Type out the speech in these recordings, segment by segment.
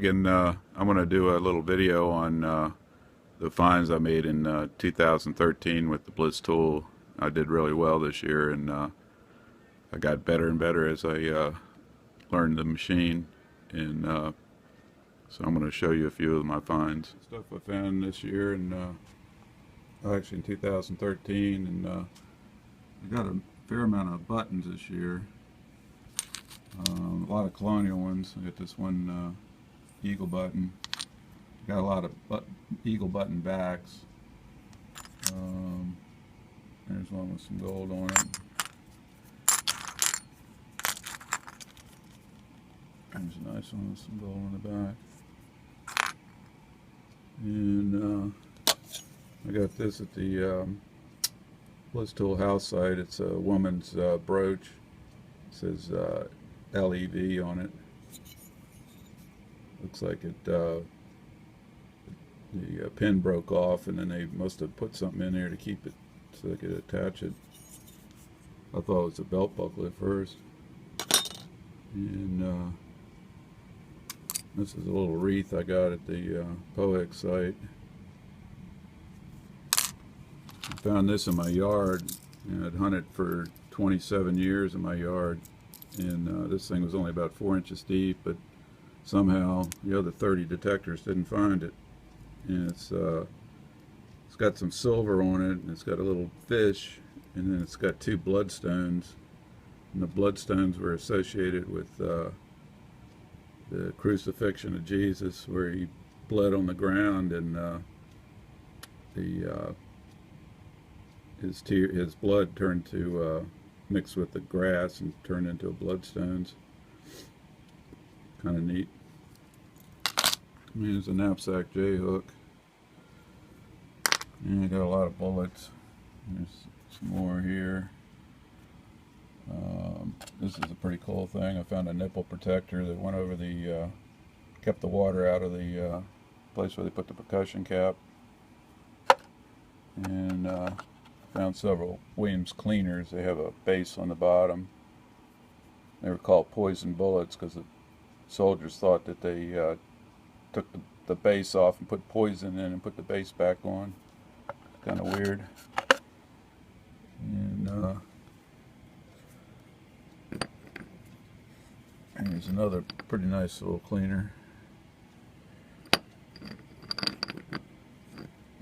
again. I'm going to do a little video on the finds I made in 2013 with the Blisstool. I did really well this year, and I got better and better as I learned the machine. And so I'm going to show you a few of my finds. Stuff I found this year, and actually in 2013, and I got a fair amount of buttons this year. A lot of colonial ones. I got this one eagle button. Got a lot of eagle button backs. There's one with some gold on it. There's a nice one with some gold on the back. And I got this at the Blisstool house site. It's a woman's brooch. It says LEV on it. Looks like it the pin broke off, and then they must have put something in there to keep it so they could attach it. I thought it was a belt buckle at first. And this is a little wreath I got at the POEX site. I found this in my yard, and I'd hunted for 27 years in my yard, and this thing was only about 4 inches deep, but somehow the other 30 detectors didn't find it. And it's got some silver on it, and it's got a little fish, and then it's got 2 bloodstones, and the bloodstones were associated with the crucifixion of Jesus, where he bled on the ground, and his blood turned to mixed with the grass and turned into bloodstones. Kind of neat. Here's a knapsack J-hook. And I got a lot of bullets. There's some more here. This is a pretty cool thing. I found a nipple protector that went over the, kept the water out of the place where they put the percussion cap. And found several Williams cleaners. They have a base on the bottom. They were called poison bullets because the soldiers thought that they took the base off and put poison in and put the base back on. Kind of weird. And here's another pretty nice little cleaner.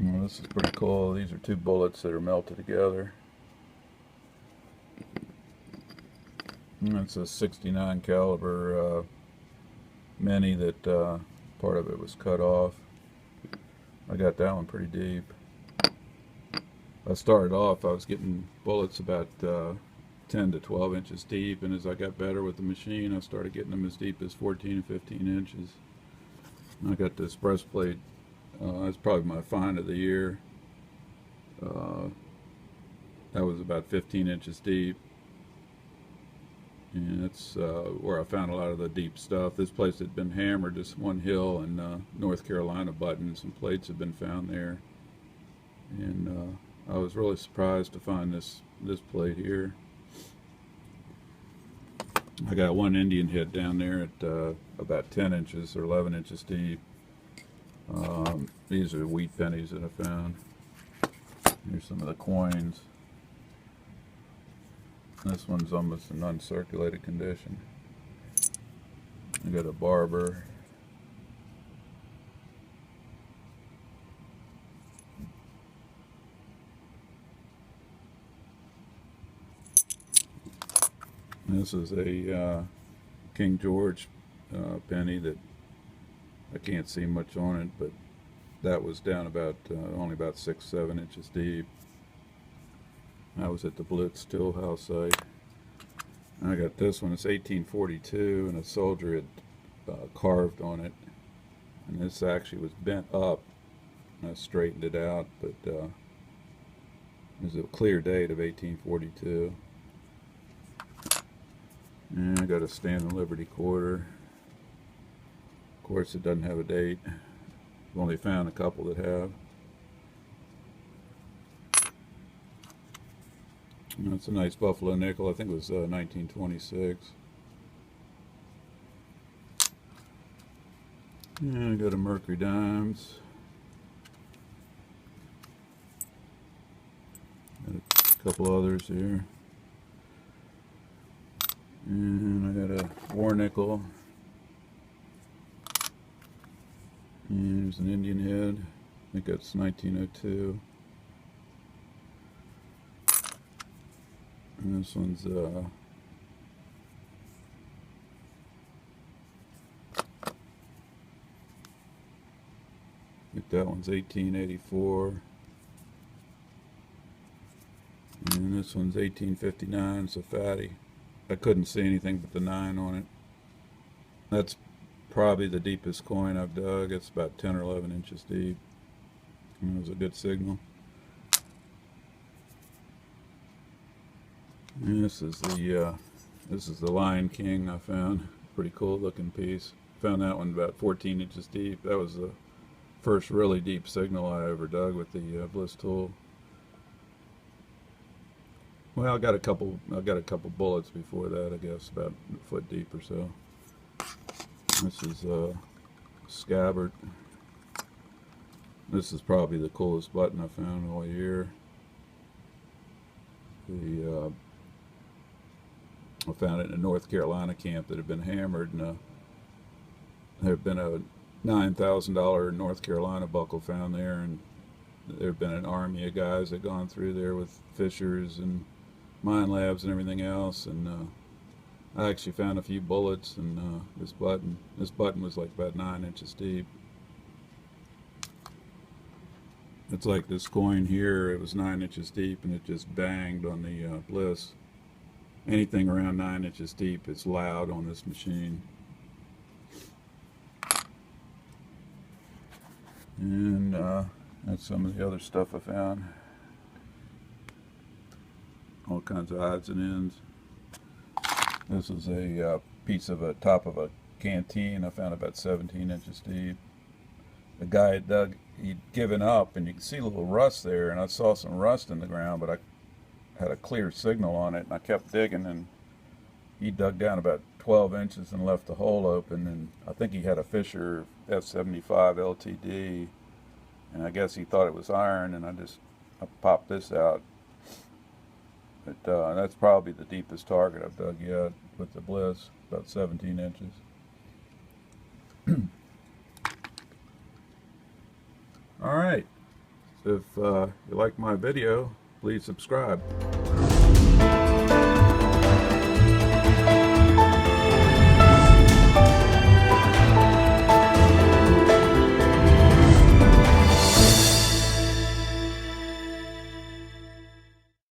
Well, this is pretty cool. These are 2 bullets that are melted together. And it's a 69 caliber mini that part of it was cut off. I got that one pretty deep. I started off, I was getting bullets about 10 to 12 inches deep, and as I got better with the machine, I started getting them as deep as 14 and 15 inches. And I got this breastplate. That's probably my find of the year. That was about 15 inches deep. And that's where I found a lot of the deep stuff. This place had been hammered, this one hill in North Carolina button. Some plates had been found there. And I was really surprised to find this plate here. I got one Indian head down there at about 10 inches or 11 inches deep. These are wheat pennies that I found. Here's some of the coins. This one's almost in uncirculated condition. I got a barber. This is a King George penny that I can't see much on it, but that was down about only about 6-7 inches deep. I was at the Blisstool house site. I got this one. It's 1842, and a soldier had carved on it, and this actually was bent up. I straightened it out, but there's a clear date of 1842. And I got a Stand Liberty quarter. Of course, it doesn't have a date. I've only found a couple that have. That's a nice buffalo nickel. I think it was 1926. And I got a Mercury Dimes. Got a couple others here. And I got a War Nickel. And there's an Indian head. I think that's 1902. And this one's I think that one's 1884. And this one's 1859, so fatty. I couldn't see anything but the 9 on it. That's probably the deepest coin I've dug. It's about 10 or 11 inches deep. And it was a good signal. And this is the Lion King I found. Pretty cool looking piece. Found that one about 14 inches deep. That was the first really deep signal I ever dug with the Blisstool. Well, I got a couple bullets before that, I guess, about a foot deep or so. This is scabbard. This is probably the coolest button I found all year. I found it in a North Carolina camp that had been hammered, and there had been a $9,000 North Carolina buckle found there, and there had been an army of guys that had gone through there with fishers and mine labs and everything else, and I actually found a few bullets, and this button was like about 9 inches deep. It's like this coin here, it was 9 inches deep, and it just banged on the Bliss. Anything around 9 inches deep is loud on this machine. And that's some of the other stuff I found. All kinds of odds and ends. This is a piece of a top of a canteen I found about 17 inches deep. The guy had dug, he'd given up, and you can see a little rust there, and I saw some rust in the ground, but I had a clear signal on it, and I kept digging, and he dug down about 12 inches and left the hole open, and I think he had a Fisher F75 LTD, and I guess he thought it was iron, and I popped this out. But that's probably the deepest target I've dug yet with the Bliss, about 17 inches. Alright, if you like my video, please subscribe.